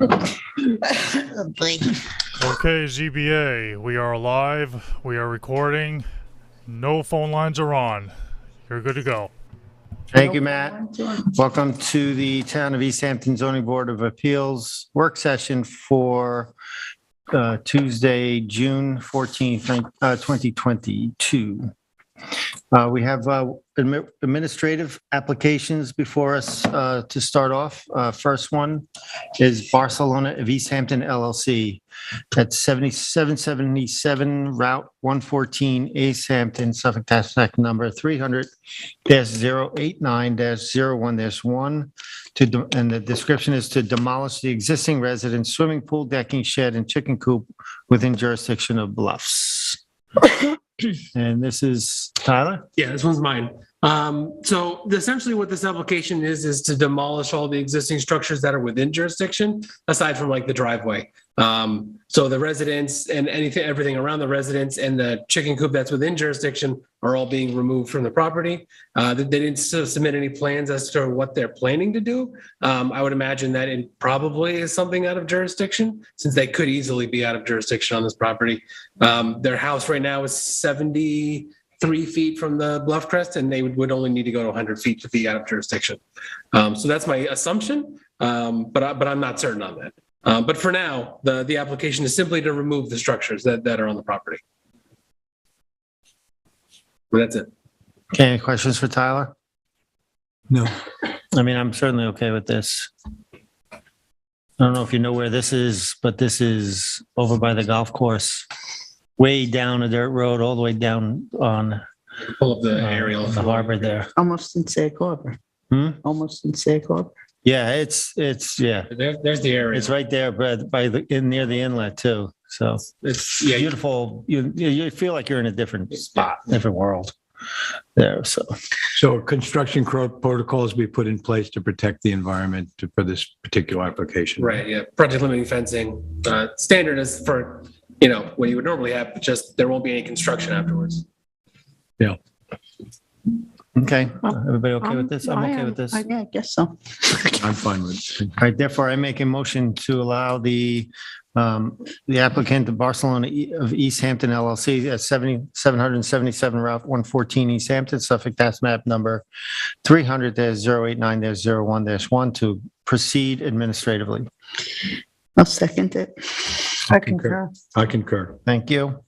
Okay, ZBA, we are live. We are recording. No phone lines are on. You're good to go. Thank you, Matt. Welcome to the Town of East Hampton Zoning Board of Appeals work session for Tuesday, June 14th, 2022. We have administrative applications before us to start off. First one is Barcelona of East Hampton LLC at 7777 Route 114, East Hampton, Suffolk, tax number 300-089-01-1. And the description is to demolish the existing residence, swimming pool, decking, shed, and chicken coop within jurisdiction of Bluffs. And this is Tyler? Yeah, this one's mine. So essentially what this application is to demolish all the existing structures that are within jurisdiction, aside from like the driveway. So the residents and everything around the residents and the chicken coop that's within jurisdiction are all being removed from the property. They didn't submit any plans as to what they're planning to do. I would imagine that it probably is something out of jurisdiction, since they could easily be out of jurisdiction on this property. Their house right now is 73 feet from the bluff crest, and they would only need to go to 100 feet to be out of jurisdiction. So that's my assumption, but I'm not certain on that. But for now, the application is simply to remove the structures that are on the property. But that's it. Okay, any questions for Tyler? No. I mean, I'm certainly okay with this. I don't know if you know where this is, but this is over by the golf course, way down a dirt road, all the way down on Pull up the aerial. the harbor there. Almost in Sag Harbor. Almost in Sag Harbor. Yeah, it's yeah, There's the aerial. it's right there, but near the inlet too. So It's beautiful. You feel like you're in a different spot, different world there. So construction protocols be put in place to protect the environment for this particular application. right. Yeah. Project limiting fencing. Standard is for, what you would normally have, but just there won't be any construction afterwards. Yeah. Okay, everybody okay with this? I'm okay with this. Yeah, I guess so. I'm fine with it. All right, therefore, I make a motion to allow the applicant, the Barcelona of East Hampton LLC at 777 Route 114 East Hampton, Suffolk, tax map number 300-089-01-1 to proceed administratively. I'll second it. I concur. Thank you.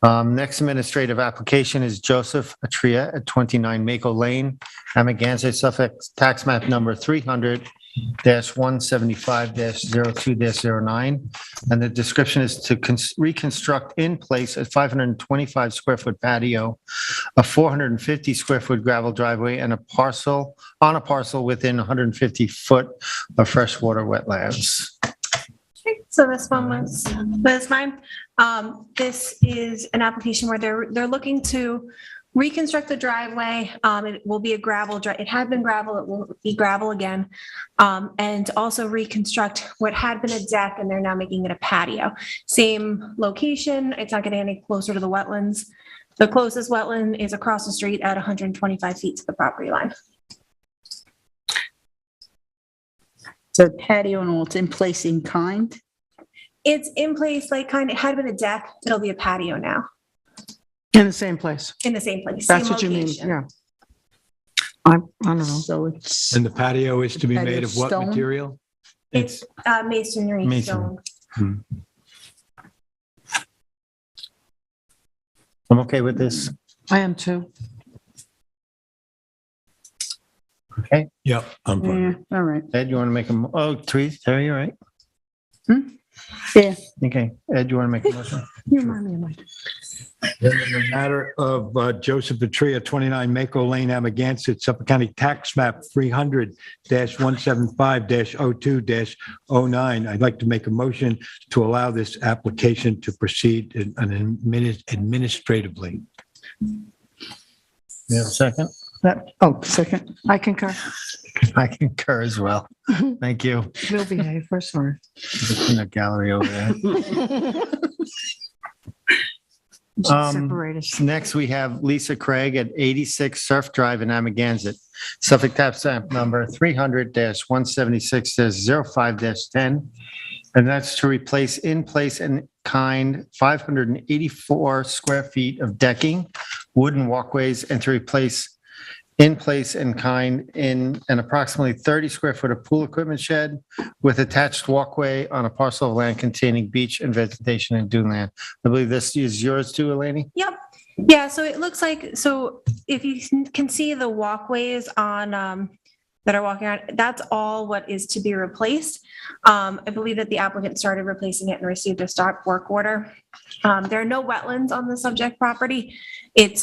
Next administrative application is Joseph Atria at 29 Mako Lane, Amagansett, Suffolk, tax map number 300-175-02-09. And the description is to reconstruct in place a 525 square foot patio, a 450 square foot gravel driveway, and a parcel within 150 foot of freshwater wetlands. So this one was mine. This is an application where they're looking to reconstruct the driveway. It will be a gravel drive. It had been gravel. It will be gravel again. And also reconstruct what had been a deck, and they're now making it a patio. Same location. It's not getting any closer to the wetlands. The closest wetland is across the street at 125 feet to the property line. So patio and all, it's in place in kind. It's in place, like it had been a deck. It'll be a patio now In the same place. in the same place. That's same what you mean, location. yeah. I don't know. So it's, And the patio is to be made of what Stone? material? It's masonry Mason. stone. I'm okay with this. I am too. Okay, Yep, I'm fine. yeah, all right. Ed, you want to make Terry, you all right? Yeah. Okay, Ed, you want to make a motion? You remind me of my. In the matter of Joseph Petria, 29 Mako Lane, Amagansett, Suffolk County Tax Map 300-175-02-09, I'd like to make a motion to allow this application to proceed administratively. You have a second? Second. I concur. I concur as well. Thank you. We'll behave. We're sorry. Just in the gallery over there. Separators. Next, we have Lisa Craig at 86 Surf Drive in Amagansett. Suffolk tax map number 300-176-05-10. And that's to replace in place and kind 584 square feet of decking, wooden walkways, and to replace in place and kind in an approximately 30 square foot of pool equipment shed with attached walkway on a parcel of land containing beach and vegetation and dune land. I believe this is yours too, Eleni? Yep. Yeah, so it looks like, so if you can see the walkways on, that are walking on, that's all what is to be replaced. I believe that the applicant started replacing it and received a stop work order. There are no wetlands on the subject property. It's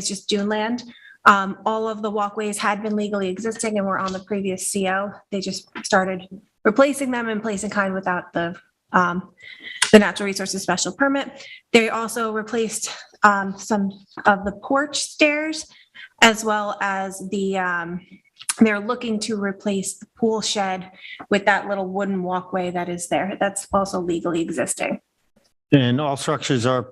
just dune land. All of the walkways had been legally existing and were on the previous CO. They just started replacing them in place and kind without the natural resources special permit. They also replaced some of the porch stairs, as well as they're looking to replace the pool shed with that little wooden walkway that is there. That's also legally existing. And all structures are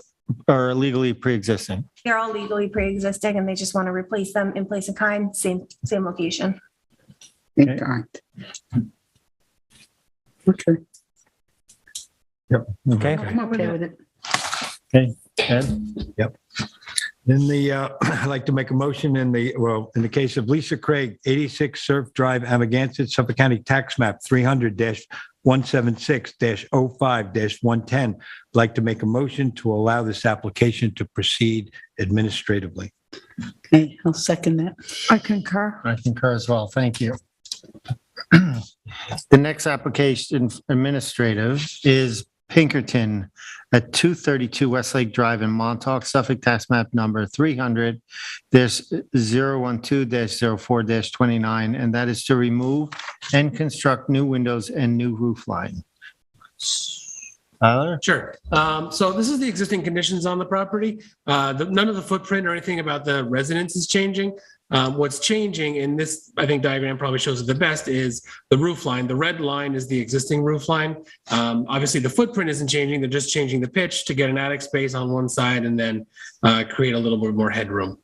legally pre-existing. They're all legally pre-existing and they just want to replace them in place and kind, same location. Okay. Okay. Yep. Okay. I'm okay with it. Okay. Ed? Then I'd like to make a motion in the case of Lisa Craig, 86 Surf Drive, Amagansett, Suffolk County Tax Map 300-176-05-110. I'd like to make a motion to allow this application to proceed administratively. Okay, I'll second that. I concur. I concur as well. Thank you. The next application administrative is Pinkerton at 232 Westlake Drive in Montauk, Suffolk tax map number 300-012-04-29, and that is to remove and construct new windows and new roof line. Tyler? Sure. So this is the existing conditions on the property. None of the footprint or anything about the residence is changing. What's changing, and this, I think, diagram probably shows it the best, is the roof line. The red line is the existing roof line. Obviously, the footprint isn't changing. They're just changing the pitch to get an attic space on one side and then create a little bit more headroom.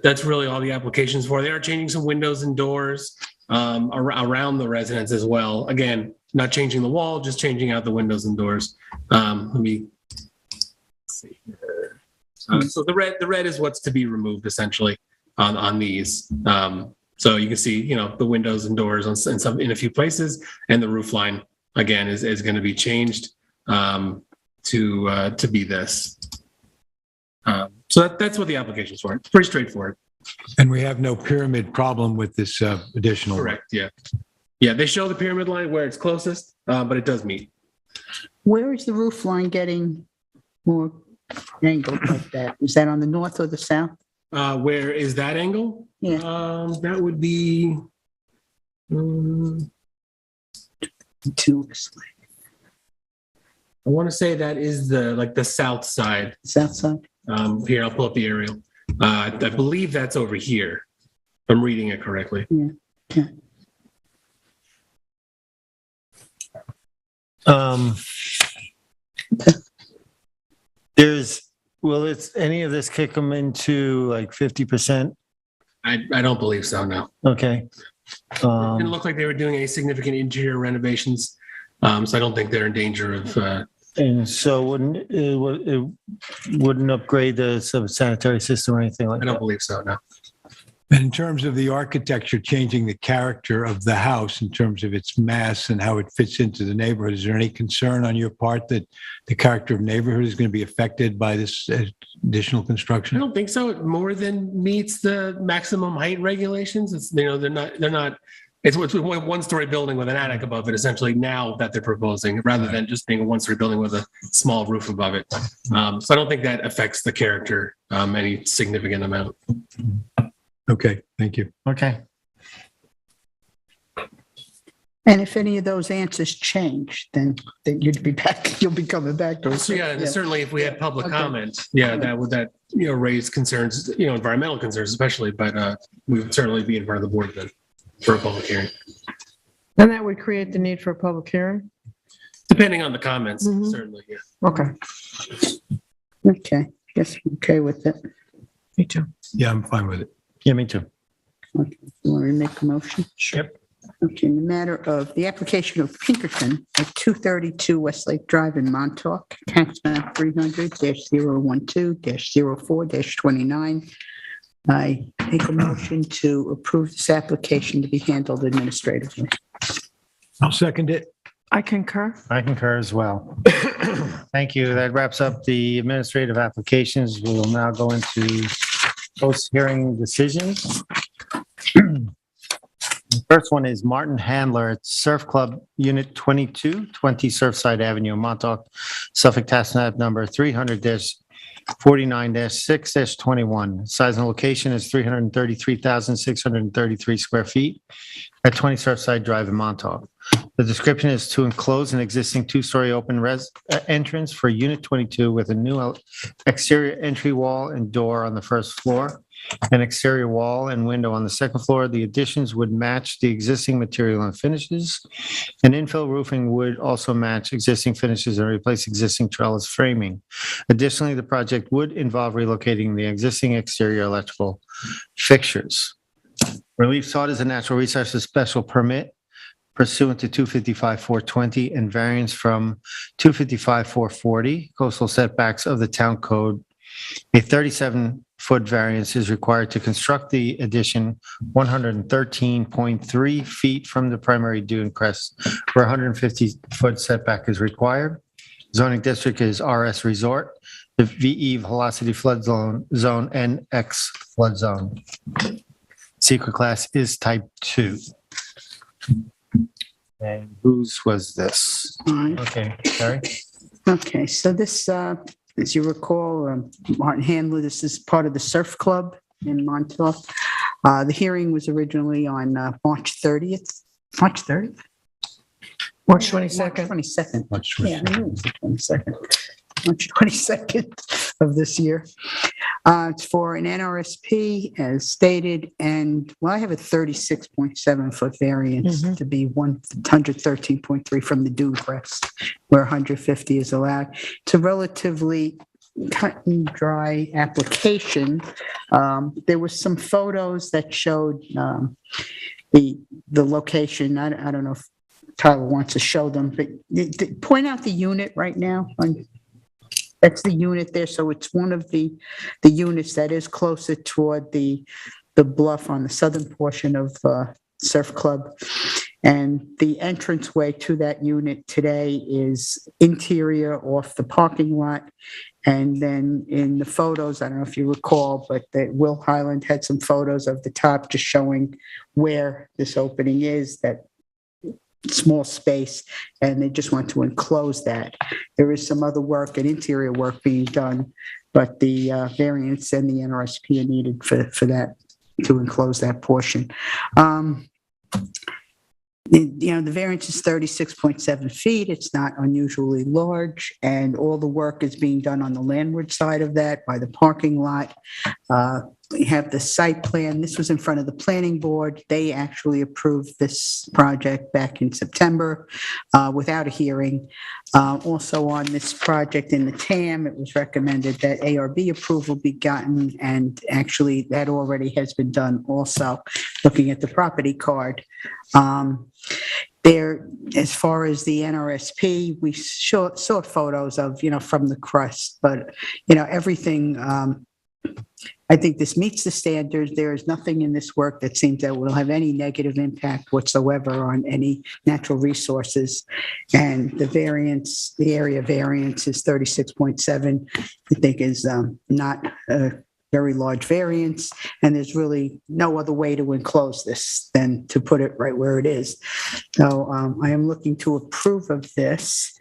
That's really all the applications for. They are changing some windows and doors around the residence as well. Again, not changing the wall, just changing out the windows and doors. Let me see here. So the red is what's to be removed essentially on these. So you can see, the windows and doors in a few places, and the roof line again is going to be changed to be this. So that's what the application's for. It's pretty straightforward. And we have no pyramid problem with this additional. Correct. Yeah. Yeah. They show the pyramid line where it's closest, but it does meet. Where is the roof line getting more angled like that? Is that on the north or the south? Where is that angle? Yeah. That would be. To I want to say that is the south side. south side. Here, I'll pull up the aerial. I believe that's over here. If I'm reading it correctly. Yeah. Okay. Will any of this kick them into like 50%? I don't believe so. No. Okay. It didn't look like they were doing any significant interior renovations, so I don't think they're in danger of. And so it wouldn't upgrade the sanitary system or anything like I that? don't believe so. No. And in terms of the architecture, changing the character of the house in terms of its mass and how it fits into the neighborhood, is there any concern on your part that the character of neighborhood is going to be affected by this additional I construction? don't think so. It more than meets the maximum height regulations. It's they're not. It's a one-story building with an attic above it, essentially, now that they're proposing, rather than just being a one-story building with a small roof above it. So I don't think that affects the character any significant amount. Okay, thank you. Okay. And if any of those answers change, then you'll be coming back to us. So yeah, and certainly if we had public comment, that would raise concerns, environmental concerns especially, but we would certainly be in front of the board then for a public hearing. And that would create the need for a public hearing? Depending on the comments, Mhm. certainly, yeah. Okay. Okay. Yes, okay with it. Me too. Yeah, I'm fine with it. Yeah, me too. Okay, you want me to make a motion? Yep. Okay, in the matter of the application of Pinkerton at 232 Westlake Drive in Montauk, tax map 300-012-04-29. I make a motion to approve this application to be handled administratively. I'll second it. I concur. I concur as well. Thank you. That wraps up the administrative applications. We will now go into post-hearing decisions. The first one is Martin Handler at Surf Club Unit 22, 20 Surfside Avenue, Montauk, Suffolk, tax map number 300-49-6-21. Size and location is 333,633 square feet at 20 Surfside Drive in Montauk. The description is to enclose an existing two-story open entrance for Unit 22 with a new exterior entry wall and door on the first floor, an exterior wall and window on the second floor. The additions would match the existing material and finishes. An infill roofing would also match existing finishes and replace existing trellis framing. Additionally, the project would involve relocating the existing exterior electrical fixtures. Relief sought is a natural resources special permit pursuant to 255-420 and variance from 255-440 coastal setbacks of the town code. A 37-foot variance is required to construct the addition 113.3 feet from the primary dune crest, where 150-foot setback is required. Zoning district is RS Resort. The VE velocity flood zone, zone NX flood zone. Secret class is type 2. And whose was this? Mine. Okay, Terry? Okay, so this, as you recall, Martin Handler, this is part of the Surf Club in Montauk. The hearing was originally on March 30th. March 30th? March 22nd. 22nd. Much Yeah, I knew it was the 22nd. March 22nd of this year. It's for an NRSP as stated, and well, I have a 36.7 foot variance to be 113.3 from the dune crest, where 150 is allowed. It's a relatively cut and dry application. There were some photos that showed the location. I don't know if Tyler wants to show them, but point out the unit right now. That's the unit there. So it's one of the units that is closer toward the bluff on the southern portion of Surf Club. And the entranceway to that unit today is interior off the parking lot. And then in the photos, I don't know if you recall, but that Will Highland had some photos of the top just showing where this opening is, that small space, and they just want to enclose that. There is some other work and interior work being done, but the variance and the NRSP are needed for that, to enclose that portion. The variance is 36.7 feet. It's not unusually large, and all the work is being done on the landward side of that by the parking lot. We have the site plan. This was in front of the planning board. They actually approved this project back in September without a hearing. Also on this project in the TAM, it was recommended that ARB approval be gotten, and actually that already has been done also, looking at the property card. There, as far as the NRSP, we saw photos of, from the crest, but, everything, I think this meets the standards. There is nothing in this work that seems that will have any negative impact whatsoever on any natural resources. And the variance, the area variance is 36.7, I think is not a very large variance. And there's really no other way to enclose this than to put it right where it is. So I am looking to approve of this.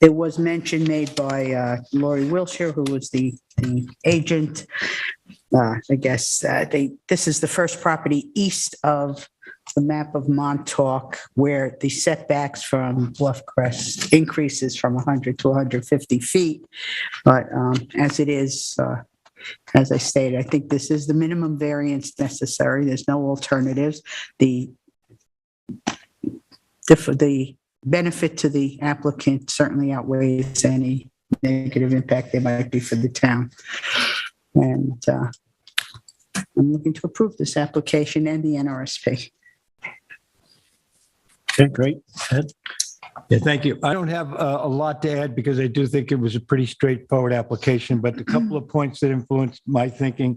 There was mention made by Lori Wilshire, who was the agent. I guess this is the first property east of the map of Montauk where the setbacks from Bluff Crest increases from 100 to 150 feet. But as it is, as I stated, I think this is the minimum variance necessary. There's no alternatives. The benefit to the applicant certainly outweighs any negative impact there might be for the town. And I'm looking to approve this application and the NRSP. Okay, great. Ed? Yeah, thank you. I don't have a lot to add because I do think it was a pretty straightforward application, but a couple of points that influenced my thinking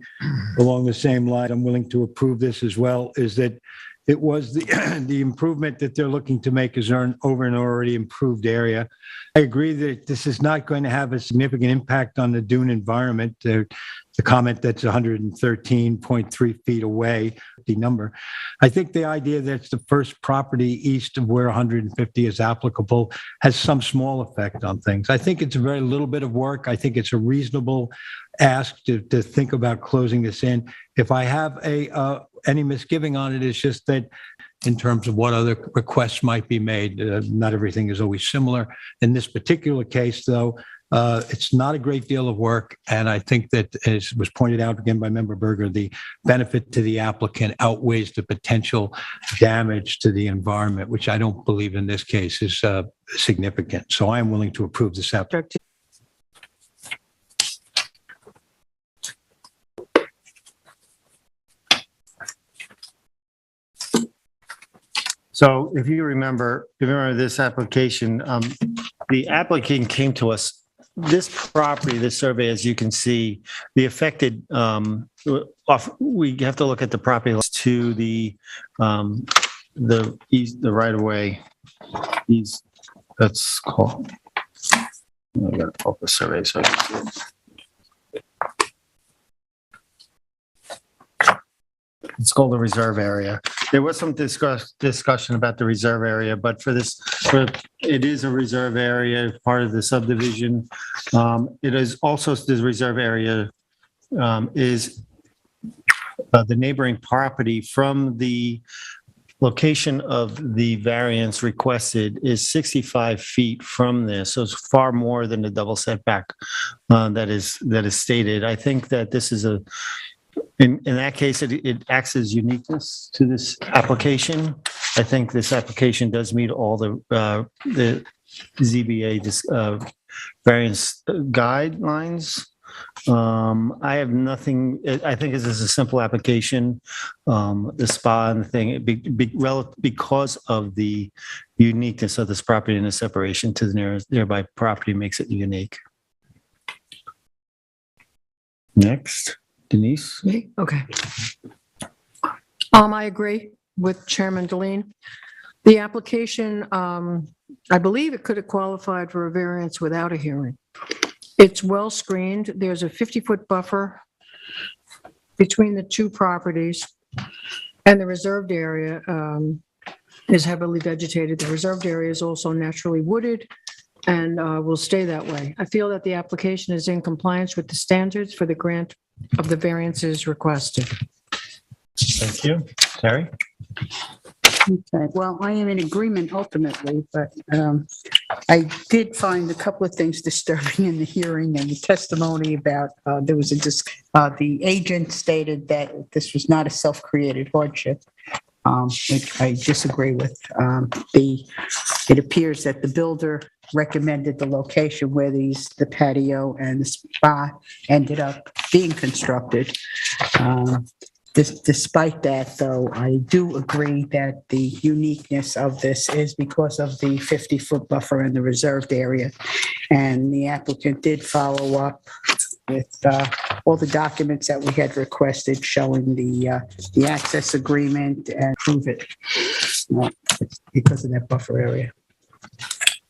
along the same line, I'm willing to approve this as well, is that it was the improvement that they're looking to make is over an already improved area. I agree that this is not going to have a significant impact on the dune environment. The comment that's 113.3 feet away, the number. I think the idea that it's the first property east of where 150 is applicable has some small effect on things. I think it's a very little bit of work. I think it's a reasonable ask to think about closing this in. If I have any misgiving on it, it's just that in terms of what other requests might be made, not everything is always similar. In this particular case, though, it's not a great deal of work. And I think that, as was pointed out again by Member Berger, the benefit to the applicant outweighs the potential damage to the environment, which I don't believe in this case is significant. So I am willing to approve this application. So if you remember this application, the applicant came to us, this property, this survey, as you can see, the affected, we have to look at the property to the east, the right of way. That's called, I gotta pull up the survey so I can see it. It's called the reserve area. There was some discussion about the reserve area, but it is a reserve area, part of the subdivision. It is also, the reserve area is the neighboring property from the location of the variance requested is 65 feet from this. So it's far more than the double setback that is stated. I think that this is in that case, it acts as uniqueness to this application. I think this application does meet all the ZBA variance guidelines. I have nothing. I think this is a simple application. The spa and the thing, because of the uniqueness of this property and the separation to the nearby property makes it unique. Next. Denise? Me? Okay. I agree with Chairman Deline. The application, I believe it could have qualified for a variance without a hearing. It's well screened. There's a 50-foot buffer between the two properties, and the reserved area is heavily vegetated. The reserved area is also naturally wooded and will stay that way. I feel that the application is in compliance with the standards for the grant of the variances requested. Thank you. Terry? Okay, well, I am in agreement ultimately, but I did find a couple of things disturbing in the hearing and the testimony about there was the agent stated that this was not a self-created hardship, which I disagree with. It appears that the builder recommended the location where the patio and the spa ended up being constructed. Despite that, though, I do agree that the uniqueness of this is because of the 50-foot buffer in the reserved area. And the applicant did follow up with all the documents that we had requested showing the access agreement and prove it because of that buffer area.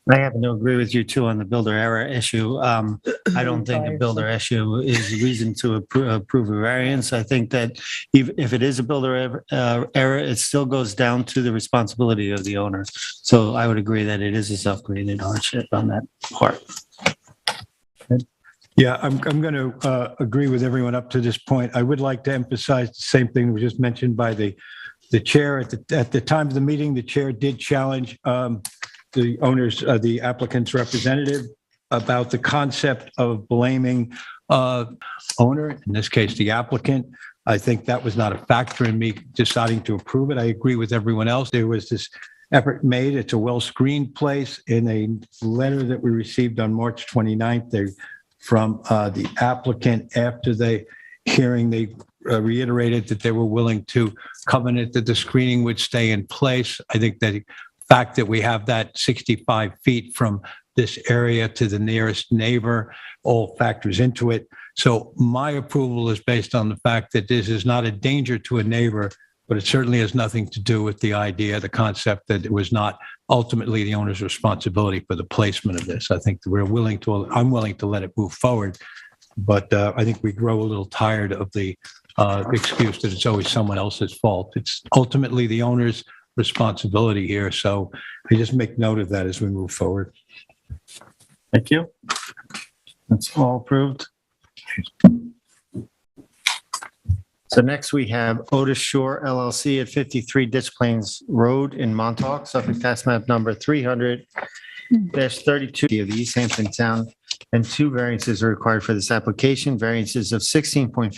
I happen to agree with you too on the builder error issue. I don't think a builder issue is reason to approve a variance. I think that if it is a builder error, it still goes down to the responsibility of the owner. So I would agree that it is a self-created hardship on that part. Yeah, I'm going to agree with everyone up to this point. I would like to emphasize the same thing that was just mentioned by the chair. At the time of the meeting, the chair did challenge the owner's, the applicant's representative about the concept of blaming owner, in this case, the applicant. I think that was not a factor in me deciding to approve it. I agree with everyone else. There was this effort made. It's a well-screened place. In a letter that we received on March 29th, from the applicant after the hearing, they reiterated that they were willing to covenant that the screening would stay in place. I think that the fact that we have that 65 feet from this area to the nearest neighbor all factors into it. So my approval is based on the fact that this is not a danger to a neighbor, but it certainly has nothing to do with the idea, the concept that it was not ultimately the owner's responsibility for the placement of this. I think that I'm willing to let it move forward, but I think we grow a little tired of the excuse that it's always someone else's fault. It's ultimately the owner's responsibility here. So I just make note of that as we move forward. Thank you. That's all approved. So next we have Otis Shore LLC at 53 Ditch Plains Road in Montauk, Suffolk Tax Map number 300-32 of the East Hampton Town, and 2 variances are required for this application. Variances of 16.5